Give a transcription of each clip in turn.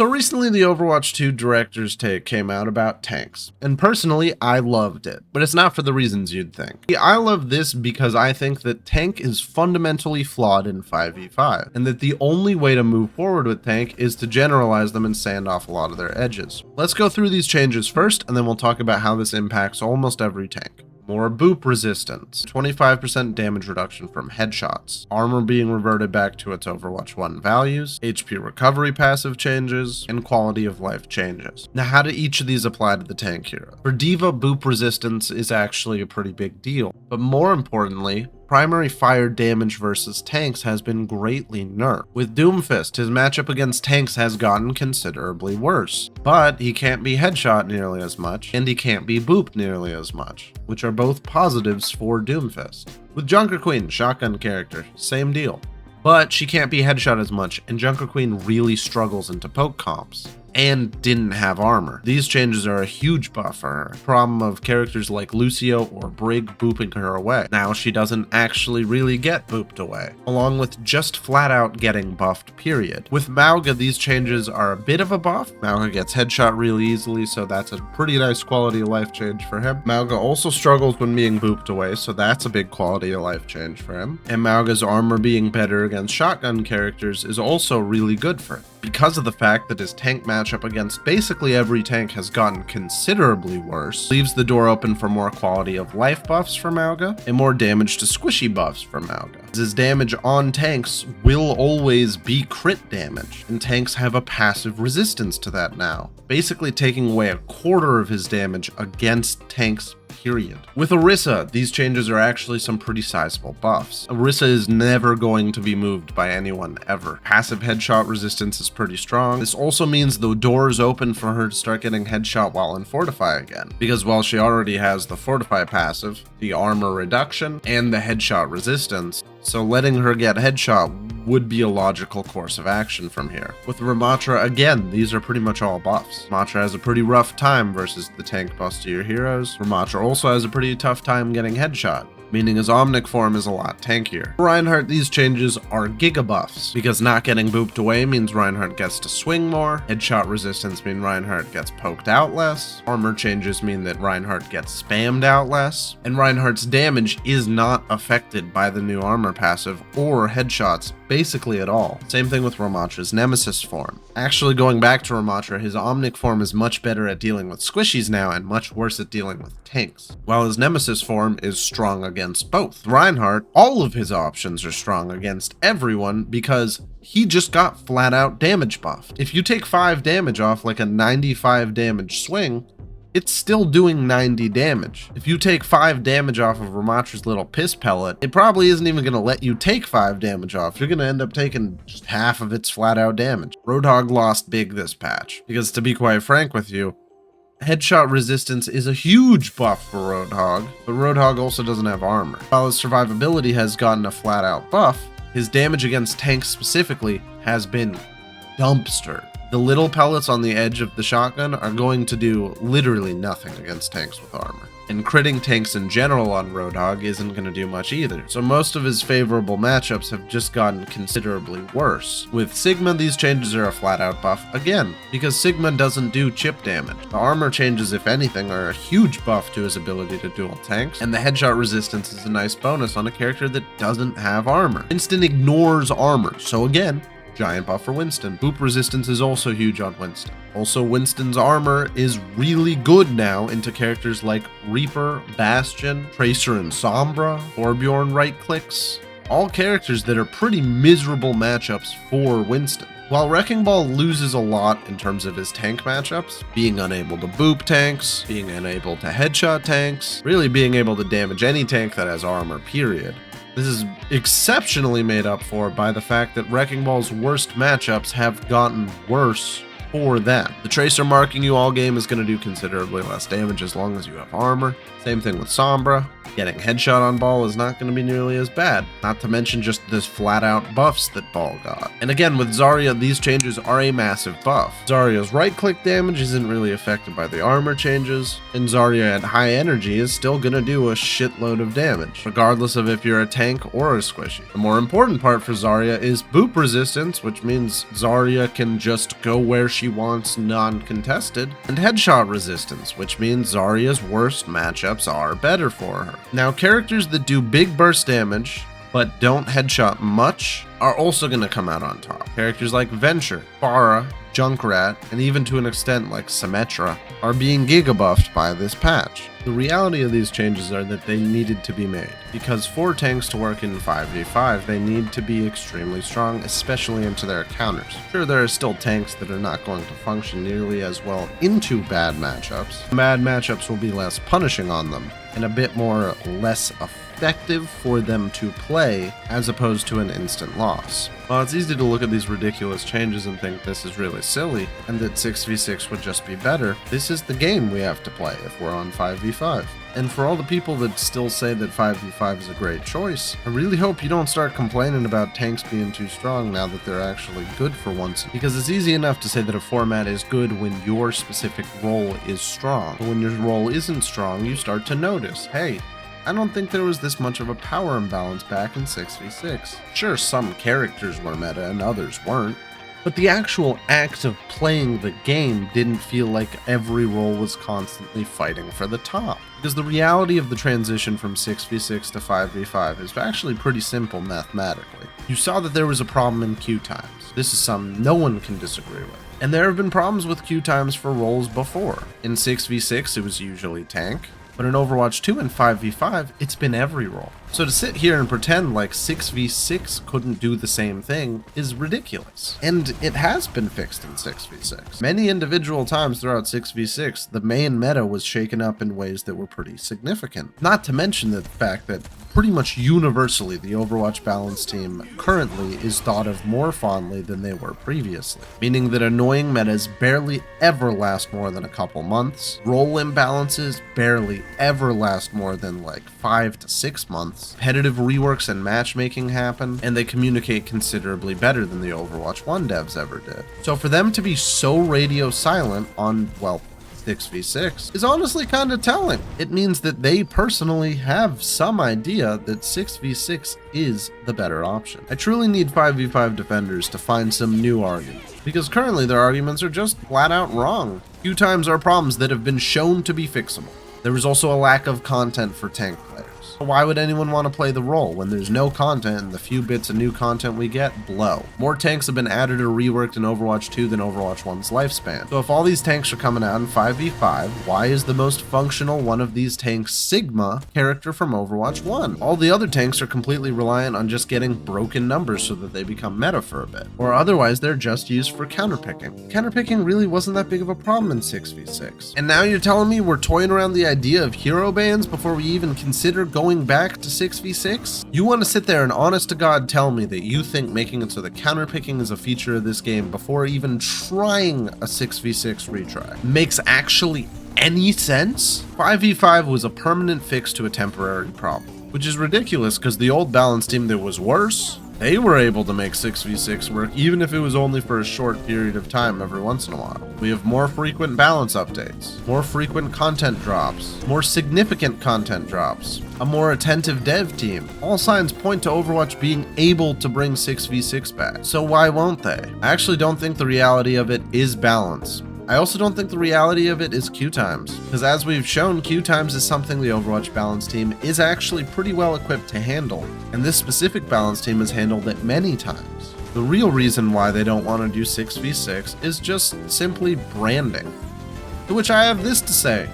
So recently the Overwatch 2 director's take came out about tanks, and personally I loved it, but it's not for the reasons you'd think. I love this because I think that tank is fundamentally flawed in 5v5, and that the only way to move forward with tank is to generalize them and sand off a lot of their edges. Let's go through these changes first, and then we'll talk about how this impacts almost every tank. More boop resistance, 25% damage reduction from headshots, armor being reverted back to its Overwatch 1 values, HP recovery passive changes, and quality of life changes. Now, how do each of these apply to the tank hero? For D.Va, boop resistance is actually a pretty big deal, but more importantly, primary fire damage versus tanks has been greatly nerfed. With Doomfist, his matchup against tanks has gotten considerably worse, but he can't be headshot nearly as much, and he can't be booped nearly as much, which are both positives for Doomfist. With Junker Queen, shotgun character, same deal. But she can't be headshot as much, and Junker Queen really struggles into poke comps, and didn't have armor. These changes are a huge buff for her. Problem of characters like Lucio or Brig booping her away. Now she doesn't actually really get booped away, along with just flat out getting buffed, period. With Mauga, these changes are a bit of a buff. Mauga gets headshot really easily, so that's a pretty nice quality of life change for him. Mauga also struggles when being booped away, so that's a big quality of life change for him. And Mauga's armor being better against shotgun characters is also really good for him, because of the fact that his tank matchup against basically every tank has gotten considerably worse, leaves the door open for more quality of life buffs for Mauga and more damage to squishy buffs for Mauga. His damage on tanks will always be crit damage, and tanks have a passive resistance to that now, basically taking away a quarter of his damage against tanks, period. With Orisa, these changes are actually some pretty sizable buffs. Orisa is never going to be moved by anyone ever. Passive headshot resistance is pretty strong. This also means the door is open for her to start getting headshot while in Fortify again, because while she already has the Fortify passive, the armor reduction, and the headshot resistance, so letting her get headshot would be a logical course of action from here. With Ramattra, again, these are pretty much all buffs. Ramattra has a pretty rough time versus the tank bustier heroes. Ramattra also has a pretty tough time getting headshot, meaning his Omnic form is a lot tankier. For Reinhardt, these changes are giga buffs, because not getting booped away means Reinhardt gets to swing more, headshot resistance mean Reinhardt gets poked out less, armor changes mean that Reinhardt gets spammed out less, and Reinhardt's damage is not affected by the new armor passive or headshots basically at all. Same thing with Ramattra's Nemesis form. Actually, going back to Ramattra, his Omnic form is much better at dealing with squishies now and much worse at dealing with tanks, while his Nemesis form is strong against both. Reinhardt, all of his options are strong against everyone because he just got flat out damage buffed. If you take 5 damage off like a 95 damage swing, it's still doing 90 damage. If you take 5 damage off of Ramattra's little piss pellet, it probably isn't even going to let you take 5 damage off. You're going to end up taking just half of its flat out damage. Roadhog lost big this patch, because to be quite frank with you, headshot resistance is a huge buff for Roadhog, but Roadhog also doesn't have armor. While his survivability has gotten a flat out buff, his damage against tanks specifically has been dumpster. The little pellets on the edge of the shotgun are going to do literally nothing against tanks with armor. And critting tanks in general on Roadhog isn't going to do much either, so most of his favorable matchups have just gotten considerably worse. With Sigma, these changes are a flat out buff again, because Sigma doesn't do chip damage. The armor changes, if anything, are a huge buff to his ability to duel tanks, and the headshot resistance is a nice bonus on a character that doesn't have armor. Winston ignores armor, so again, giant buff for Winston. Boop resistance is also huge on Winston. Also, Winston's armor is really good now into characters like Reaper, Bastion, Tracer and Sombra, Torbjorn right clicks. All characters that are pretty miserable matchups for Winston. While Wrecking Ball loses a lot in terms of his tank matchups, being unable to boop tanks, being unable to headshot tanks, really being able to damage any tank that has armor, period. This is exceptionally made up for by the fact that Wrecking Ball's worst matchups have gotten worse for them. The Tracer marking you all game is going to do considerably less damage as long as you have armor. Same thing with Sombra. Getting headshot on Ball is not going to be nearly as bad, not to mention just this flat out buffs that Ball got. And again, with Zarya, these changes are a massive buff. Zarya's right click damage isn't really affected by the armor changes, and Zarya at high energy is still going to do a shitload of damage, regardless of if you're a tank or a squishy. The more important part for Zarya is boop resistance, which means Zarya can just go where she she wants non-contested, and headshot resistance, which means Zarya's worst matchups are better for her. Now, characters that do big burst damage but don't headshot much are also going to come out on top. Characters like Venture, Pharah, Junkrat, and even to an extent like Symmetra are being giga-buffed by this patch. The reality of these changes are that they needed to be made, because for tanks to work in 5v5, they need to be extremely strong, especially into their counters. Sure, there are still tanks that are not going to function nearly as well into bad matchups. Bad matchups will be less punishing on them, and a bit more less effective for them to play, as opposed to an instant loss. While it's easy to look at these ridiculous changes and think this is really silly, and that 6v6 would just be better, this is the game we have to play if we're on 5v5. And for all the people that still say that 5v5 is a great choice, I really hope you don't start complaining about tanks being too strong now that they're actually good for once. Because it's easy enough to say that a format is good when your specific role is strong. But when your role isn't strong, you start to notice, hey, I don't think there was this much of a power imbalance back in 6v6. Sure, some characters were meta and others weren't, but the actual act of playing the game didn't feel like every role was constantly fighting for the top. Because the reality of the transition from 6v6 to 5v5 is actually pretty simple mathematically. You saw that there was a problem in queue times. This is something no one can disagree with. And there have been problems with queue times for roles before. In 6v6 it was usually tank, but in Overwatch 2 and 5v5, it's been every role. So to sit here and pretend like 6v6 couldn't do the same thing is ridiculous. And it has been fixed in 6v6. Many individual times throughout 6v6, the main meta was shaken up in ways that were pretty significant. Not to mention the fact that pretty much universally the Overwatch balance team currently is thought of more fondly than they were previously. Meaning that annoying metas barely ever last more than a couple months. Role imbalances barely ever last more than like 5 to 6 months. Competitive reworks and matchmaking happen, and they communicate considerably better than the Overwatch 1 devs ever did. So for them to be so radio silent on, well, 6v6 is honestly kind of telling. It means that they personally have some idea that 6v6 is the better option. I truly need 5v5 defenders to find some new arguments, because currently their arguments are just flat out wrong. Queue times are problems that have been shown to be fixable. There is also a lack of content for tank players. Why would anyone want to play the role when there's no content and the few bits of new content we get blow? More tanks have been added or reworked in Overwatch 2 than Overwatch 1's lifespan. So if all these tanks are coming out in 5v5, why is the most functional one of these tanks Sigma character from Overwatch 1? All the other tanks are completely reliant on just getting broken numbers so that they become meta for a bit. Or otherwise they're just used for counterpicking. Counterpicking really wasn't that big of a problem in 6v6. And now you're telling me we're toying around the idea of hero bans before we even consider going back to 6v6? You want to sit there and honest to God tell me that you think making it so that counterpicking is a feature of this game before even trying a 6v6 retry makes actually any sense? 5v5 was a permanent fix to a temporary problem, which is ridiculous because the old balance team that was worse, they were able to make 6v6 work even if it was only for a short period of time every once in a while. We have more frequent balance updates, more frequent content drops, more significant content drops, a more attentive dev team. All signs point to Overwatch being able to bring 6v6 back. So why won't they? I actually don't think the reality of it is balance. I also don't think the reality of it is queue times, because as we've shown, queue times is something the Overwatch balance team is actually pretty well equipped to handle, and this specific balance team has handled it many times. The real reason why they don't want to do 6v6 is just simply branding. To which I have this to say.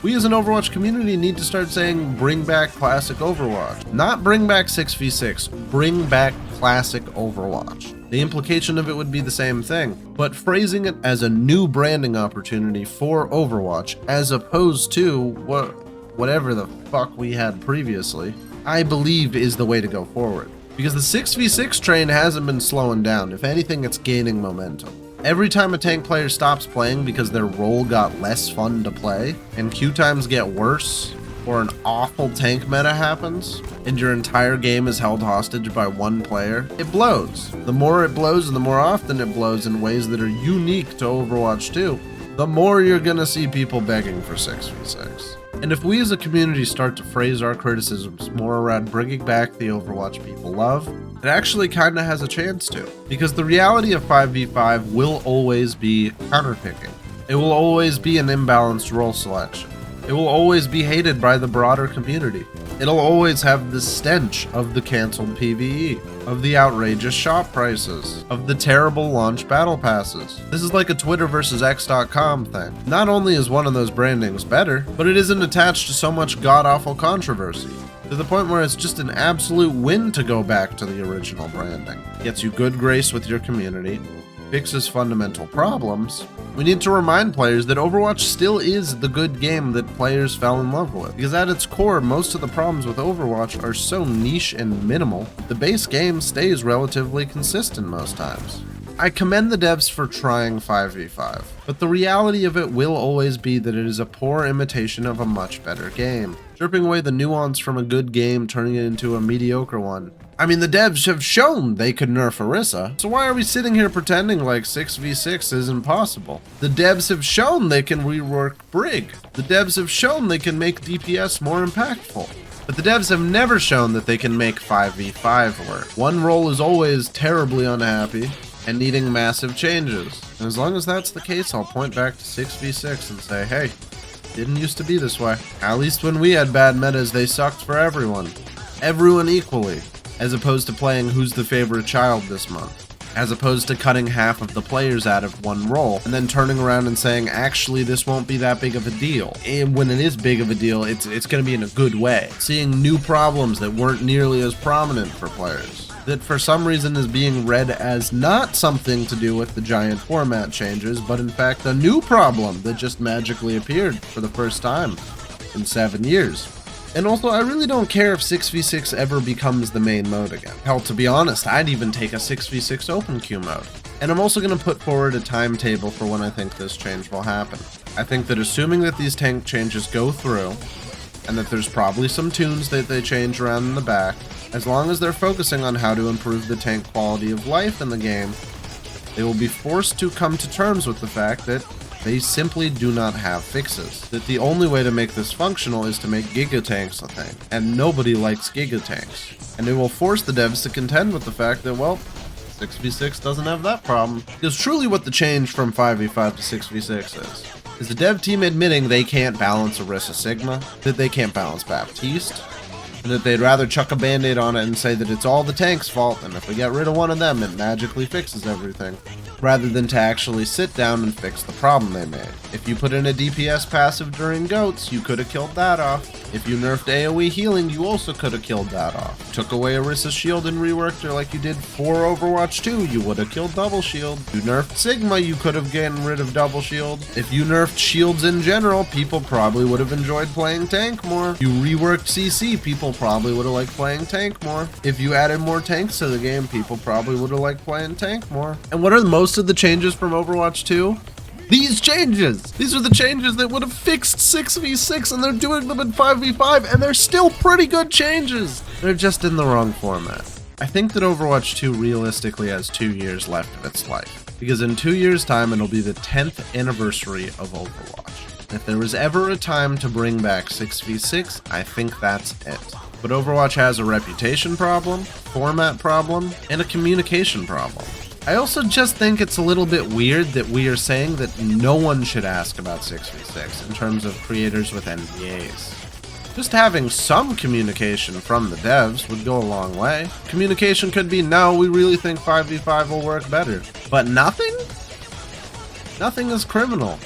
We as an Overwatch community need to start saying bring back classic Overwatch. Not bring back 6v6, bring back classic Overwatch. The implication of it would be the same thing, but phrasing it as a new branding opportunity for Overwatch as opposed to whatever the fuck we had previously, I believe is the way to go forward. Because the 6v6 train hasn't been slowing down. If anything, it's gaining momentum. Every time a tank player stops playing because their role got less fun to play, and queue times get worse, or an awful tank meta happens, and your entire game is held hostage by one player, it blows. The more it blows and the more often it blows in ways that are unique to Overwatch 2, the more you're gonna see people begging for 6v6. And if we as a community start to phrase our criticisms more around bringing back the Overwatch people love, It actually kinda has a chance to, because the reality of 5v5 will always be counterpicking. It will always be an imbalanced role selection. It will always be hated by the broader community. It'll always have the stench of the cancelled PvE, of the outrageous shop prices, of the terrible launch battle passes. This is like a Twitter versus X.com thing. Not only is one of those brandings better, but it isn't attached to so much god-awful controversy, to the point where it's just an absolute win to go back to the original branding. Gets you good grace with your community, fixes fundamental problems. We need to remind players that Overwatch still is the good game that players fell in love with, because at its core, most of the problems with Overwatch are so niche and minimal, the base game stays relatively consistent most times. I commend the devs for trying 5v5, but the reality of it will always be that it is a poor imitation of a much better game, stripping away the nuance from a good game, turning it into a mediocre one. I mean, the devs have shown they could nerf Orisa, so why are we sitting here pretending like 6v6 isn't possible? The devs have shown they can rework Brig. The devs have shown they can make DPS more impactful. But the devs have never shown that they can make 5v5 work. One role is always terribly unhappy and needing massive changes. And as long as that's the case, I'll point back to 6v6 and say, hey, didn't used to be this way. At least when we had bad metas, they sucked for everyone. Everyone equally. As opposed to playing Who's the Favorite Child this month. As opposed to cutting half of the players out of one role, and then turning around and saying, actually, this won't be that big of a deal. And when it is big of a deal, it's going to be in a good way. Seeing new problems that weren't nearly as prominent for players. That for some reason is being read as not something to do with the giant format changes, but in fact a new problem that just magically appeared for the first time in 7 years. And also, I really don't care if 6v6 ever becomes the main mode again. Hell, to be honest, I'd even take a 6v6 open queue mode. And I'm also going to put forward a timetable for when I think this change will happen. I think that assuming that these tank changes go through, and that there's probably some tunes that they change around in the back, as long as they're focusing on how to improve the tank quality of life in the game, they will be forced to come to terms with the fact that they simply do not have fixes. That the only way to make this functional is to make Giga Tanks a thing, and nobody likes Giga Tanks. And it will force the devs to contend with the fact that, well, 6v6 doesn't have that problem. Because truly what the change from 5v5 to 6v6 is the dev team admitting they can't balance Orisa Sigma, that they can't balance Baptiste, and that they'd rather chuck a band-aid on it and say that it's all the tank's fault, and if we get rid of one of them, it magically fixes everything, rather than to actually sit down and fix the problem they made. If you put in a DPS passive during GOATs, you could have killed that off. If you nerfed AoE healing, you also could have killed that off. Took away Orisa's shield and reworked her like you did for Overwatch 2, you would have killed double shield. You nerfed Sigma, you could have gotten rid of double shield. If you nerfed shields in general, people probably would have enjoyed playing tank more. You reworked CC, people probably would have liked playing tank more. If you added more tanks to the game, people probably would have liked playing tank more. And what are most of the changes from Overwatch 2? These changes! These are the changes that would have fixed 6v6, and they're doing them in 5v5, and they're still pretty good changes! They're just in the wrong format. I think that Overwatch 2 realistically has 2 years left of its life, because in 2 years' time it'll be the 10th anniversary of Overwatch. And if there was ever a time to bring back 6v6, I think that's it. But Overwatch has a reputation problem, format problem, and a communication problem. I also just think it's a little bit weird that we are saying that no one should ask about 6v6 in terms of creators with NDAs. Just having some communication from the devs would go a long way. Communication could be, no, we really think 5v5 will work better. But nothing? Nothing is criminal.